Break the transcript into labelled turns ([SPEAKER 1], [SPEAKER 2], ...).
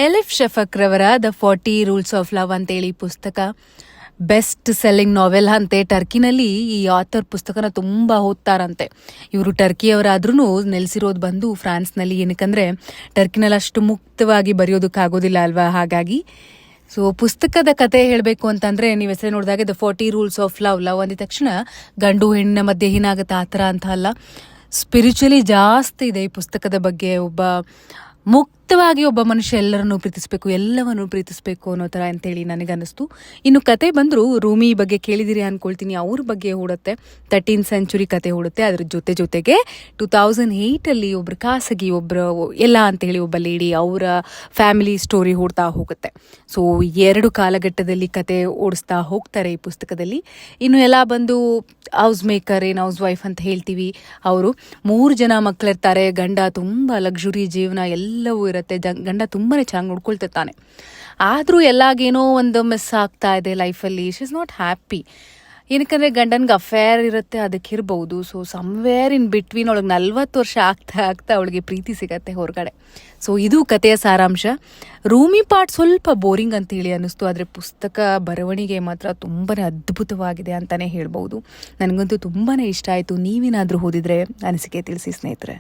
[SPEAKER 1] ಎಲಿಫ್ ಶಫಕ್ ರವರ the 40 rules of love ಅಂತೇಳಿ ಪುಸ್ತಕ ಬೆಸ್ಟ್ ಸೆಲ್ಲಿಂಗ್ ನಾವೆಲ್ ಅಂತೆ. ಟರ್ಕಿನಲ್ಲಿ ಈ ಆಥರ್ ಪುಸ್ತಕನ ತುಂಬ ಓದ್ತಾರಂತೆ. ಇವರು ಟರ್ಕಿಯವರಾದ್ರೂ ನೆಲೆಸಿರೋದು ಬಂದು ಫ್ರಾನ್ಸ್ನಲ್ಲಿ. ಏನಕ್ಕಂದರೆ ಟರ್ಕಿನಲ್ಲಿ ಅಷ್ಟು ಮುಕ್ತವಾಗಿ ಬರೆಯೋದಕ್ಕಾಗೋದಿಲ್ಲ ಅಲ್ವಾ, ಹಾಗಾಗಿ. ಸೊ ಪುಸ್ತಕದ ಕತೆ ಹೇಳಬೇಕು ಅಂತಂದರೆ ನೀವು ಹೆಸರು ನೋಡಿದಾಗ ದ 40 ರೂಲ್ಸ್ ಆಫ್ ಲವ್ ಅಂದಿದ ತಕ್ಷಣ ಗಂಡು ಹೆಣ್ಣಿನ ಮಧ್ಯೆ ಏನಾಗುತ್ತೆ ಆ ಥರ ಅಂತ ಅಲ್ಲ, ಸ್ಪಿರಿಚುಲಿ ಜಾಸ್ತಿ ಇದೆ ಈ ಪುಸ್ತಕದ ಬಗ್ಗೆ. ಮುಕ್ತವಾಗಿ ಒಬ್ಬ ಮನುಷ್ಯ ಎಲ್ಲರನ್ನೂ ಪ್ರೀತಿಸಬೇಕು, ಎಲ್ಲವನ್ನೂ ಪ್ರೀತಿಸಬೇಕು ಅನ್ನೋ ಥರ ಅಂತೇಳಿ ನನಗನ್ನಿಸ್ತು. ಇನ್ನು ಕತೆ ಬಂದರೂ ರೂಮಿ ಬಗ್ಗೆ ಕೇಳಿದಿರಿ ಅಂದ್ಕೊಳ್ತೀನಿ. ಅವ್ರ ಬಗ್ಗೆ ಓಡುತ್ತೆ, 13th ಸೆಂಚುರಿ ಕತೆ ಓಡುತ್ತೆ. ಅದ್ರ ಜೊತೆಗೆ 2008 ಒಬ್ರು ಖಾಸಗಿ ಒಬ್ಬರು ಎಲ್ಲ ಅಂತೇಳಿ ಒಬ್ಬ ಲೇಡಿ ಅವರ ಫ್ಯಾಮಿಲಿ ಸ್ಟೋರಿ ಓಡ್ತಾ ಹೋಗುತ್ತೆ. ಸೊ 2 ಕಾಲಘಟ್ಟದಲ್ಲಿ ಕತೆ ಓಡಿಸ್ತಾ ಹೋಗ್ತಾರೆ ಈ ಪುಸ್ತಕದಲ್ಲಿ. ಇನ್ನು ಎಲ್ಲ ಬಂದು ಹೌಸ್ ಮೇಕರ್, ಹೌಸ್ ವೈಫ್ ಅಂತ ಹೇಳ್ತೀವಿ. ಅವರು 3 ಜನ ಮಕ್ಕಳಿರ್ತಾರೆ. ಗಂಡ ತುಂಬ ಲಕ್ಸುರಿ ಜೀವನ ಎಲ್ಲವೂ ಇರುತ್ತೆ. ಗಂಡ ತುಂಬಾ ಚೆನ್ನಾಗಿ ನೋಡ್ಕೊಳ್ತಿರ್ತಾನೆ. ಆದರೂ ಎಲ್ಲಾಗೇನೋ ಒಂದು ಮಿಸ್ ಆಗ್ತಾ ಇದೆ ಲೈಫಲ್ಲಿ. She is not happy. ಏನಕ್ಕಂದರೆ ಗಂಡನ್ಗೆ ಅಫೇರ್ ಇರುತ್ತೆ, ಅದಕ್ಕಿರ್ಬೋದು. ಸೊ ಸಮ್ವೇರ್ ಇನ್ ಬಿಟ್ವೀನ್ ಅವಳಿಗೆ 40 ವರ್ಷ ಆಗ್ತಾ ಅವಳಿಗೆ ಪ್ರೀತಿ ಸಿಗತ್ತೆ ಹೊರಗಡೆ. ಸೊ ಇದು ಕಥೆಯ ಸಾರಾಂಶ. ರೂಮಿ ಪಾರ್ಟ್ ಸ್ವಲ್ಪ ಬೋರಿಂಗ್ ಅಂತೇಳಿ ಅನ್ನಿಸ್ತು, ಆದರೆ ಪುಸ್ತಕ ಬರವಣಿಗೆ ಮಾತ್ರ ತುಂಬಾ ಅದ್ಭುತವಾಗಿದೆ ಅಂತಲೇ ಹೇಳ್ಬೋದು. ನನಗಂತೂ ತುಂಬಾ ಇಷ್ಟ ಆಯಿತು. ನೀವೇನಾದರೂ ಓದಿದರೆ ಅನಿಸಿಕೆ ತಿಳಿಸಿ ಸ್ನೇಹಿತರೆ.